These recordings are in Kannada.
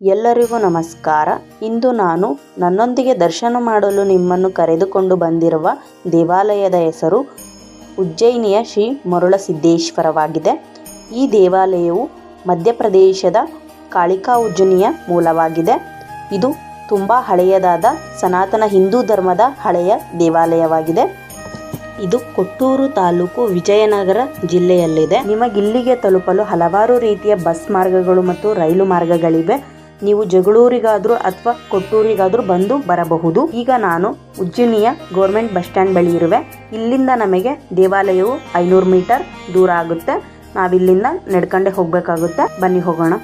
ಎಲ್ಲರಿಗೂ ನಮಸ್ಕಾರ. ಇಂದು ನಾನು ನನ್ನೊಂದಿಗೆ ದರ್ಶನ ಮಾಡಲು ನಿಮ್ಮನ್ನು ಕರೆದುಕೊಂಡು ಬಂದಿರುವ ದೇವಾಲಯದ ಹೆಸರು ಉಜ್ಜಯಿನಿಯ ಶ್ರೀ ಮರುಳಸಿದ್ದೇಶ್ವರವಾಗಿದೆ. ಈ ದೇವಾಲಯವು ಮಧ್ಯಪ್ರದೇಶದ ಕಾಳಿಕಾ ಉಜ್ಜಯಿನಿಯ ಮೂಲವಾಗಿದೆ. ಇದು ತುಂಬ ಹಳೆಯದಾದ ಸನಾತನ ಹಿಂದೂ ಧರ್ಮದ ಹಳೆಯ ದೇವಾಲಯವಾಗಿದೆ. ಇದು ಕೊಟ್ಟೂರು ತಾಲೂಕು, ವಿಜಯನಗರ ಜಿಲ್ಲೆಯಲ್ಲಿದೆ. ನಿಮಗಿಲ್ಲಿಗೆ ತಲುಪಲು ಹಲವಾರು ರೀತಿಯ ಬಸ್ ಮಾರ್ಗಗಳು ಮತ್ತು ರೈಲು ಮಾರ್ಗಗಳಿವೆ. ನೀವು ಜಗಳೂರಿಗಾದರೂ ಅಥವಾ ಕೊಟ್ಟೂರಿಗಾದರೂ ಬಂದು ಬರಬಹುದು. ಈಗ ನಾನು ಉಜ್ಜಯಿನಿಯ ಗೌರ್ಮೆಂಟ್ ಬಸ್ ಸ್ಟ್ಯಾಂಡ್ ಬಳಿ ಇರುವೆ. ಇಲ್ಲಿಂದ ನಮಗೆ ದೇವಾಲಯವು 500 ಮೀಟರ್ ದೂರ ಆಗುತ್ತೆ. ನಾವಿಲ್ಲಿಂದ ನಡ್ಕೊಂಡೇ ಹೋಗಬೇಕಾಗುತ್ತೆ. ಬನ್ನಿ ಹೋಗೋಣ.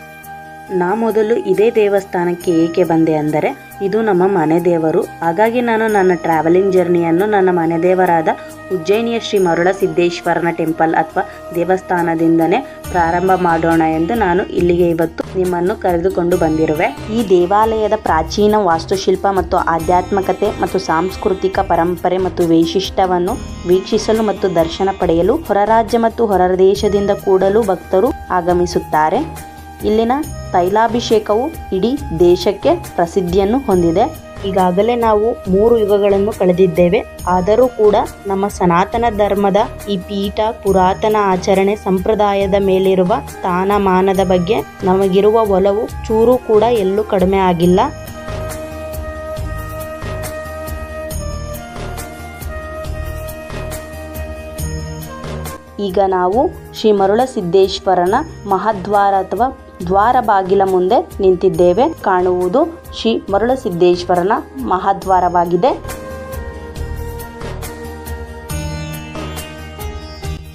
ನಾ ಮೊದಲು ಇದೇ ದೇವಸ್ಥಾನಕ್ಕೆ ಏಕೆ ಬಂದೆ ಅಂದರೆ, ಇದು ನಮ್ಮ ಮನೆ ದೇವರು. ಹಾಗಾಗಿ ನಾನು ನನ್ನ ಟ್ರಾವೆಲಿಂಗ್ ಜರ್ನಿಯನ್ನು ನನ್ನ ಮನೆ ದೇವರಾದ ಉಜ್ಜಯಿನಿಯ ಶ್ರೀ ಮರುಳಸಿದ್ದೇಶ್ವರನ ಟೆಂಪಲ್ ಅಥವಾ ದೇವಸ್ಥಾನದಿಂದನೇ ಪ್ರಾರಂಭ ಮಾಡೋಣ ಎಂದು ನಾನು ಇಲ್ಲಿಗೆ ಇವತ್ತು ನಿಮ್ಮನ್ನು ಕರೆದುಕೊಂಡು ಬಂದಿರುವೆ. ಈ ದೇವಾಲಯದ ಪ್ರಾಚೀನ ವಾಸ್ತುಶಿಲ್ಪ ಮತ್ತು ಆಧ್ಯಾತ್ಮಿಕತೆ ಮತ್ತು ಸಾಂಸ್ಕೃತಿಕ ಪರಂಪರೆ ಮತ್ತು ವೈಶಿಷ್ಟ್ಯವನ್ನು ವೀಕ್ಷಿಸಲು ಮತ್ತು ದರ್ಶನ ಪಡೆಯಲು ಹೊರ ರಾಜ್ಯ ಮತ್ತು ಹೊರ ದೇಶದಿಂದ ಕೂಡಲೂ ಭಕ್ತರು ಆಗಮಿಸುತ್ತಾರೆ. ಇಲ್ಲಿನ ತೈಲಾಭಿಷೇಕವು ಇಡೀ ದೇಶಕ್ಕೆ ಪ್ರಸಿದ್ಧಿಯನ್ನು ಹೊಂದಿದೆ. ಈಗಾಗಲೇ ನಾವು 3 ಯುಗಗಳನ್ನು ಕಳೆದಿದ್ದೇವೆ. ಆದರೂ ಕೂಡ ನಮ್ಮ ಸನಾತನ ಧರ್ಮದ ಈ ಪೀಠ ಪುರಾತನ ಆಚರಣೆ ಸಂಪ್ರದಾಯದ ಮೇಲಿರುವ ಸ್ಥಾನಮಾನದ ಬಗ್ಗೆ ನಮಗಿರುವ ಒಲವು ಚೂರು ಕೂಡ ಎಲ್ಲೂ ಕಡಿಮೆ ಆಗಿಲ್ಲ. ಈಗ ನಾವು ಶ್ರೀ ಮರುಳಸಿದ್ದೇಶ್ವರನ ಮಹಾದ್ವಾರ ಅಥವಾ ದ್ವಾರ ಬಾಗಿಲ ಮುಂದೆ ನಿಂತಿದ್ದೇವೆ. ಕಾಣುವುದು ಶ್ರೀ ಮರುಳಸಿದ್ದೇಶ್ವರನ ಮಹಾದ್ವಾರವಾಗಿದೆ.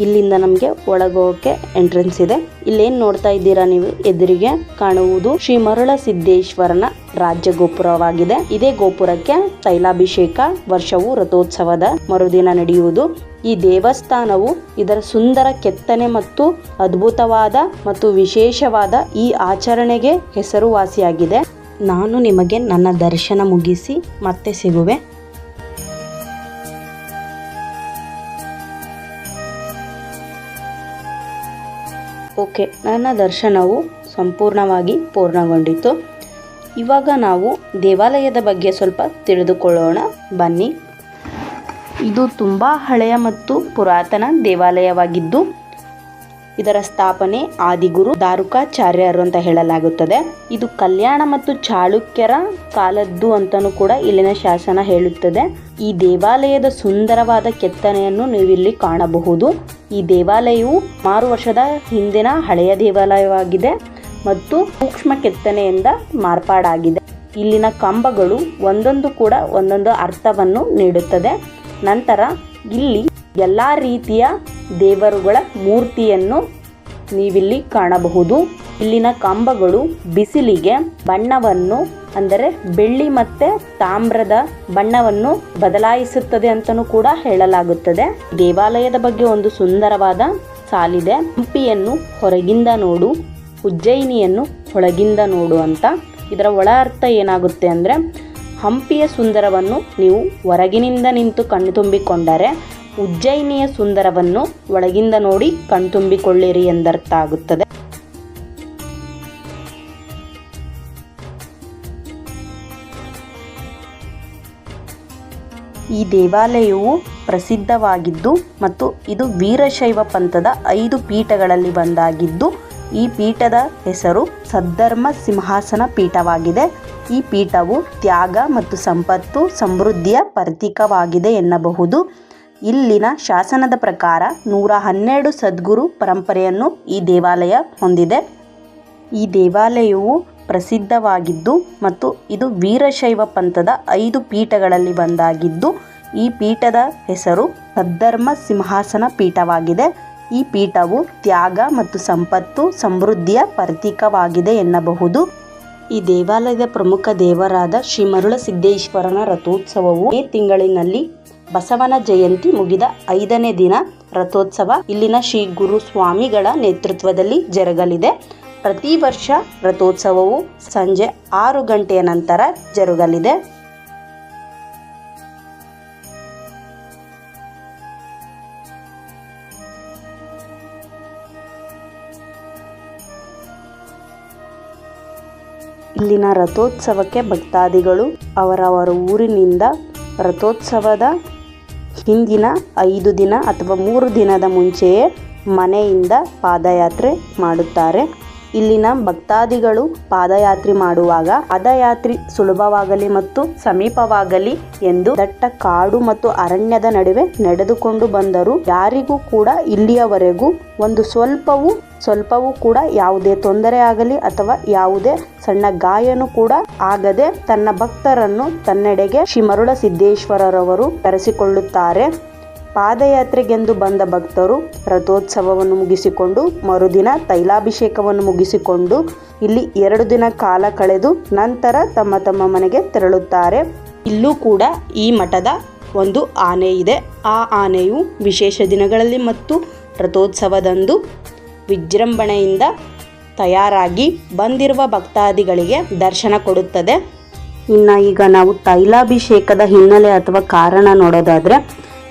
ಇಲ್ಲಿಂದ ನಮಗೆ ಒಳಗೋಕೆ ಎಂಟ್ರೆನ್ಸ್ ಇದೆ. ಇಲ್ಲೇನು ನೋಡ್ತಾ ಇದ್ದೀರಾ ನೀವು, ಎದುರಿಗೆ ಕಾಣುವುದು ಶ್ರೀ ಮರುಳಸಿದ್ದೇಶ್ವರನ ರಾಜ್ಯ ಗೋಪುರವಾಗಿದೆ. ಇದೇ ಗೋಪುರಕ್ಕೆ ತೈಲಾಭಿಷೇಕ ವರ್ಷವೂ ರಥೋತ್ಸವದ ಮರುದಿನ ನಡೆಯುವುದು. ಈ ದೇವಸ್ಥಾನವು ಇದರ ಸುಂದರ ಕೆತ್ತನೆ ಮತ್ತು ಅದ್ಭುತವಾದ ಮತ್ತು ವಿಶೇಷವಾದ ಈ ಆಚರಣೆಗೆ ಹೆಸರುವಾಸಿಯಾಗಿದೆ. ನಾನು ನಿಮಗೆ ನನ್ನ ದರ್ಶನ ಮುಗಿಸಿ ಮತ್ತೆ ಸಿಗುವೆ. ಓಕೆ, ನನ್ನ ದರ್ಶನವು ಸಂಪೂರ್ಣವಾಗಿ ಪೂರ್ಣಗೊಂಡಿತು. ಇವಾಗ ನಾವು ದೇವಾಲಯದ ಬಗ್ಗೆ ಸ್ವಲ್ಪ ತಿಳಿದುಕೊಳ್ಳೋಣ. ಬನ್ನಿ. ಇದು ತುಂಬ ಹಳೆಯ ಮತ್ತು ಪುರಾತನ ದೇವಾಲಯವಾಗಿದ್ದು, ಇದರ ಸ್ಥಾಪನೆ ಆದಿಗುರು ದಾರುಕಾಚಾರ್ಯರು ಅಂತ ಹೇಳಲಾಗುತ್ತದೆ. ಇದು ಕಲ್ಯಾಣ ಮತ್ತು ಚಾಳುಕ್ಯರ ಕಾಲದ್ದು ಅಂತಲೂ ಕೂಡ ಇಲ್ಲಿನ ಶಾಸನ ಹೇಳುತ್ತದೆ. ಈ ದೇವಾಲಯದ ಸುಂದರವಾದ ಕೆತ್ತನೆಯನ್ನು ನೀವಿಲ್ಲಿ ಕಾಣಬಹುದು. ಈ ದೇವಾಲಯವು 6 ವರ್ಷದ ಹಿಂದಿನ ಹಳೆಯ ದೇವಾಲಯವಾಗಿದೆ ಮತ್ತು ಸೂಕ್ಷ್ಮ ಕೆತ್ತನೆಯಿಂದ ಮಾರ್ಪಾಡಾಗಿದೆ. ಇಲ್ಲಿನ ಕಂಬಗಳು ಒಂದೊಂದು ಕೂಡ ಒಂದೊಂದು ಅರ್ಥವನ್ನು ನೀಡುತ್ತದೆ. ನಂತರ ಇಲ್ಲಿ ಎಲ್ಲ ರೀತಿಯ ದೇವರುಗಳ ಮೂರ್ತಿಯನ್ನು ನೀವಿಲ್ಲಿ ಕಾಣಬಹುದು. ಇಲ್ಲಿನ ಕಂಬಗಳು ಬಿಸಿಲಿಗೆ ಬಣ್ಣವನ್ನು, ಅಂದರೆ ಬೆಳ್ಳಿ ಮತ್ತು ತಾಮ್ರದ ಬಣ್ಣವನ್ನು ಬದಲಾಯಿಸುತ್ತದೆ ಅಂತಲೂ ಕೂಡ ಹೇಳಲಾಗುತ್ತದೆ. ದೇವಾಲಯದ ಬಗ್ಗೆ ಒಂದು ಸುಂದರವಾದ ಸಾಲಿದೆ. ಹಂಪಿಯನ್ನು ಹೊರಗಿಂದ ನೋಡು, ಉಜ್ಜಯಿನಿಯನ್ನು ಒಳಗಿಂದ ನೋಡು ಅಂತ. ಇದರ ಒಳ ಅರ್ಥ ಏನಾಗುತ್ತೆ ಅಂದರೆ, ಹಂಪಿಯ ಸುಂದರವನ್ನು ನೀವು ಹೊರಗಿನಿಂದ ನಿಂತು ಕಣ್ತುಂಬಿಕೊಂಡರೆ ಉಜ್ಜಯಿನಿಯ ಸುಂದರವನ್ನು ಒಳಗಿಂದ ನೋಡಿ ಕಣ್ತುಂಬಿಕೊಳ್ಳಿರಿ ಎಂದರ್ಥ ಆಗುತ್ತದೆ. ಈ ದೇವಾಲಯವು ಪ್ರಸಿದ್ಧವಾಗಿದ್ದು ಮತ್ತು ಇದು ವೀರಶೈವ ಪಂಥದ 5 ಪೀಠಗಳಲ್ಲಿ ಒಂದಾಗಿದ್ದು, ಈ ಪೀಠದ ಹೆಸರು ಸದ್ಧರ್ಮ ಸಿಂಹಾಸನ ಪೀಠವಾಗಿದೆ. ಈ ಪೀಠವು ತ್ಯಾಗ ಮತ್ತು ಸಂಪತ್ತು ಸಮೃದ್ಧಿಯ ಪ್ರತೀಕವಾಗಿದೆ ಎನ್ನಬಹುದು. ಇಲ್ಲಿನ ಶಾಸನದ ಪ್ರಕಾರ 112 ಸದ್ಗುರು ಪರಂಪರೆಯನ್ನು ಈ ದೇವಾಲಯ ಹೊಂದಿದೆ. ಈ ದೇವಾಲಯವು ಪ್ರಸಿದ್ಧವಾಗಿದ್ದು ಮತ್ತು ಇದು ವೀರಶೈವ ಪಂಥದ 5 ಪೀಠಗಳಲ್ಲಿ ಒಂದಾಗಿದ್ದು, ಈ ಪೀಠದ ಹೆಸರು ಸದ್ಧರ್ಮ ಸಿಂಹಾಸನ ಪೀಠವಾಗಿದೆ. ಈ ಪೀಠವು ತ್ಯಾಗ ಮತ್ತು ಸಂಪತ್ತು ಸಮೃದ್ಧಿಯ ಪ್ರತೀಕವಾಗಿದೆ ಎನ್ನಬಹುದು. ಈ ದೇವಾಲಯದ ಪ್ರಮುಖ ದೇವರಾದ ಶ್ರೀ ಮರುಳಸಿದ್ದೇಶ್ವರನ ರಥೋತ್ಸವವು ಮೇ ತಿಂಗಳಿನಲ್ಲಿ ಬಸವನ ಜಯಂತಿ ಮುಗಿದ 5ನೇ ದಿನ ರಥೋತ್ಸವ ಇಲ್ಲಿನ ಶ್ರೀ ಗುರು ಸ್ವಾಮಿಗಳ ನೇತೃತ್ವದಲ್ಲಿ ಜರುಗಲಿದೆ. ಪ್ರತಿ ವರ್ಷ ರಥೋತ್ಸವವು ಸಂಜೆ 6 ಗಂಟೆಯ ನಂತರ ಜರುಗಲಿದೆ. ಇಲ್ಲಿನ ರಥೋತ್ಸವಕ್ಕೆ ಭಕ್ತಾದಿಗಳು ಅವರವರ ಊರಿನಿಂದ ರಥೋತ್ಸವದ ಹಿಂದಿನ 5 ದಿನ ಅಥವಾ 3 ದಿನದ ಮುಂಚೆಯೇ ಮನೆಯಿಂದ ಪಾದಯಾತ್ರೆ ಮಾಡುತ್ತಾರೆ. ಇಲ್ಲಿನ ಭಕ್ತಾದಿಗಳು ಪಾದಯಾತ್ರೆ ಮಾಡುವಾಗ ಪಾದಯಾತ್ರೆ ಸುಲಭವಾಗಲಿ ಮತ್ತು ಸಮೀಪವಾಗಲಿ ಎಂದು ದಟ್ಟ ಕಾಡು ಮತ್ತು ಅರಣ್ಯದ ನಡುವೆ ನಡೆದುಕೊಂಡು ಬಂದರು. ಯಾರಿಗೂ ಕೂಡ ಇಲ್ಲಿಯವರೆಗೂ ಒಂದು ಸ್ವಲ್ಪವೂ ಕೂಡ ಯಾವುದೇ ತೊಂದರೆ ಆಗಲಿ ಅಥವಾ ಯಾವುದೇ ಸಣ್ಣ ಗಾಯನೂ ಕೂಡ ಆಗದೆ ತನ್ನ ಭಕ್ತರನ್ನು ತನ್ನೆಡೆಗೆ ಶ್ರೀ ಮರುಳಸಿದ್ದೇಶ್ವರರವರು ಕರೆಸಿಕೊಳ್ಳುತ್ತಾರೆ. ಪಾದಯಾತ್ರೆಗೆಂದು ಬಂದ ಭಕ್ತರು ರಥೋತ್ಸವವನ್ನು ಮುಗಿಸಿಕೊಂಡು ಮರುದಿನ ತೈಲಾಭಿಷೇಕವನ್ನು ಮುಗಿಸಿಕೊಂಡು ಇಲ್ಲಿ 2 ದಿನ ಕಾಲ ಕಳೆದು ನಂತರ ತಮ್ಮ ಮನೆಗೆ ತೆರಳುತ್ತಾರೆ. ಇಲ್ಲೂ ಕೂಡ ಈ ಮಠದ ಒಂದು ಆನೆ ಇದೆ. ಆ ಆನೆಯು ವಿಶೇಷ ದಿನಗಳಲ್ಲಿ ಮತ್ತು ರಥೋತ್ಸವದಂದು ವಿಜೃಂಭಣೆಯಿಂದ ತಯಾರಾಗಿ ಬಂದಿರುವ ಭಕ್ತಾದಿಗಳಿಗೆ ದರ್ಶನ ಕೊಡುತ್ತದೆ. ಈಗ ನಾವು ತೈಲಾಭಿಷೇಕದ ಹಿನ್ನೆಲೆ ಅಥವಾ ಕಾರಣ ನೋಡೋದಾದ್ರೆ,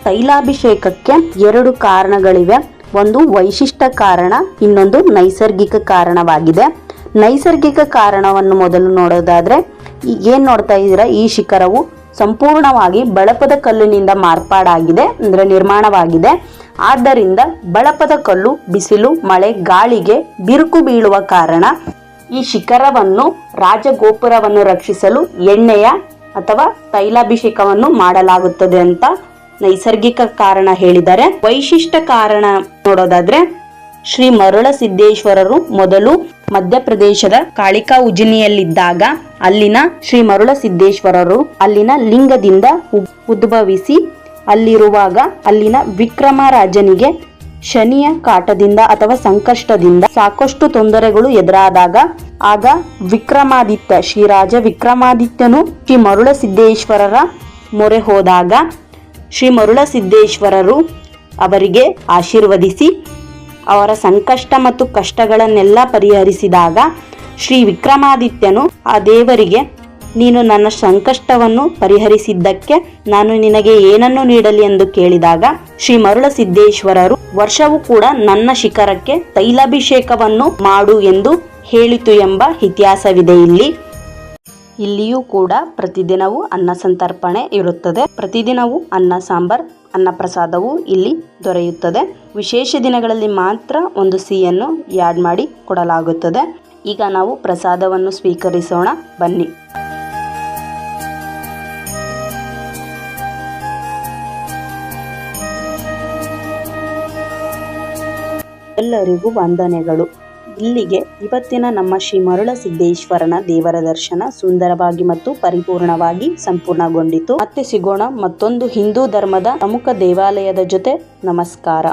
ತೈಲಾಭಿಷೇಕಕ್ಕೆ 2 ಕಾರಣಗಳಿವೆ. ಒಂದು ವೈಶಿಷ್ಟ್ಯ ಕಾರಣ, ಇನ್ನೊಂದು ನೈಸರ್ಗಿಕ ಕಾರಣವಾಗಿದೆ. ನೈಸರ್ಗಿಕ ಕಾರಣವನ್ನು ಮೊದಲು ನೋಡೋದಾದ್ರೆ, ಏನು ನೋಡ್ತಾ ಇದ್ದೀರಾ, ಈ ಶಿಖರವು ಸಂಪೂರ್ಣವಾಗಿ ಬಳಪದ ಕಲ್ಲಿನಿಂದ ಮಾರ್ಪಾಡಾಗಿದೆ, ಅಂದರೆ ನಿರ್ಮಾಣವಾಗಿದೆ. ಆದ್ದರಿಂದ ಬಳಪದ ಕಲ್ಲು ಬಿಸಿಲು, ಮಳೆ, ಗಾಳಿಗೆ ಬಿರುಕು ಬೀಳುವ ಕಾರಣ ಈ ಶಿಖರವನ್ನು ರಾಜಗೋಪುರವನ್ನು ರಕ್ಷಿಸಲು ಎಣ್ಣೆಯ ಅಥವಾ ತೈಲಾಭಿಷೇಕವನ್ನು ಮಾಡಲಾಗುತ್ತದೆ ಅಂತ ನೈಸರ್ಗಿಕ ಕಾರಣ ಹೇಳಿದ್ದಾರೆ. ವೈಶಿಷ್ಟ್ಯ ಕಾರಣ ನೋಡೋದಾದ್ರೆ, ಶ್ರೀ ಮರುಳಸಿದ್ದೇಶ್ವರರು ಮೊದಲು ಮಧ್ಯಪ್ರದೇಶದ ಕಾಳಿಕಾ ಉಜ್ಜಿನಿಯಲ್ಲಿದ್ದಾಗ ಅಲ್ಲಿನ ಶ್ರೀ ಮರುಳಸಿದ್ದೇಶ್ವರರು ಅಲ್ಲಿನ ಲಿಂಗದಿಂದ ಉದ್ಭವಿಸಿ ಅಲ್ಲಿರುವಾಗ ಅಲ್ಲಿನ ವಿಕ್ರಮ ರಾಜನಿಗೆ ಶನಿಯ ಕಾಟದಿಂದ ಅಥವಾ ಸಂಕಷ್ಟದಿಂದ ಸಾಕಷ್ಟು ತೊಂದರೆಗಳು ಎದುರಾದಾಗ ಆಗ ವಿಕ್ರಮಾದಿತ್ಯ ಶ್ರೀರಾಜ ವಿಕ್ರಮಾದಿತ್ಯನು ಶ್ರೀ ಮರುಳಸಿದ್ದೇಶ್ವರರ ಮೊರೆ ಹೋದಾಗ ಶ್ರೀ ಮರುಳಸಿದ್ದೇಶ್ವರರು ಅವರಿಗೆ ಆಶೀರ್ವದಿಸಿ ಅವರ ಸಂಕಷ್ಟ ಮತ್ತು ಕಷ್ಟಗಳನ್ನೆಲ್ಲ ಪರಿಹರಿಸಿದಾಗ ಶ್ರೀ ವಿಕ್ರಮಾದಿತ್ಯನು ಆ ದೇವರಿಗೆ, ನೀನು ನನ್ನ ಸಂಕಷ್ಟವನ್ನು ಪರಿಹರಿಸಿದ್ದಕ್ಕೆ ನಾನು ನಿನಗೆ ಏನನ್ನು ನೀಡಲಿ ಎಂದು ಕೇಳಿದಾಗ ಶ್ರೀ ಮರುಳಸಿದ್ದೇಶ್ವರರು ವರ್ಷವೂ ಕೂಡ ನನ್ನ ಶಿಖರಕ್ಕೆ ತೈಲಾಭಿಷೇಕವನ್ನು ಮಾಡು ಎಂದು ಹೇಳಿತು ಎಂಬ ಇತಿಹಾಸವಿದೆ. ಇಲ್ಲಿಯೂ ಕೂಡ ಪ್ರತಿದಿನವೂ ಅನ್ನ ಸಂತರ್ಪಣೆ ಇರುತ್ತದೆ. ಪ್ರತಿದಿನವೂ ಅನ್ನ ಸಾಂಬಾರ್, ಅನ್ನ ಪ್ರಸಾದವು ಇಲ್ಲಿ ದೊರೆಯುತ್ತದೆ. ವಿಶೇಷ ದಿನಗಳಲ್ಲಿ ಮಾತ್ರ ಒಂದು ಸಿಹಿಯನ್ನು ಆ್ಯಡ್ ಮಾಡಿ ಕೊಡಲಾಗುತ್ತದೆ. ಈಗ ನಾವು ಪ್ರಸಾದವನ್ನು ಸ್ವೀಕರಿಸೋಣ ಬನ್ನಿ. ಎಲ್ಲರಿಗೂ ವಂದನೆಗಳು. ಇಲ್ಲಿಗೆ ಇವತ್ತಿನ ನಮ್ಮ ಶ್ರೀ ಮರುಳಸಿದ್ದೇಶ್ವರನ ದೇವರ ದರ್ಶನ ಸುಂದರವಾಗಿ ಮತ್ತು ಪರಿಪೂರ್ಣವಾಗಿ ಸಂಪೂರ್ಣಗೊಂಡಿತು. ಮತ್ತೆ ಸಿಗೋಣ ಮತ್ತೊಂದು ಹಿಂದೂ ಧರ್ಮದ ಪ್ರಮುಖ ದೇವಾಲಯದ ಜೊತೆ. ನಮಸ್ಕಾರ.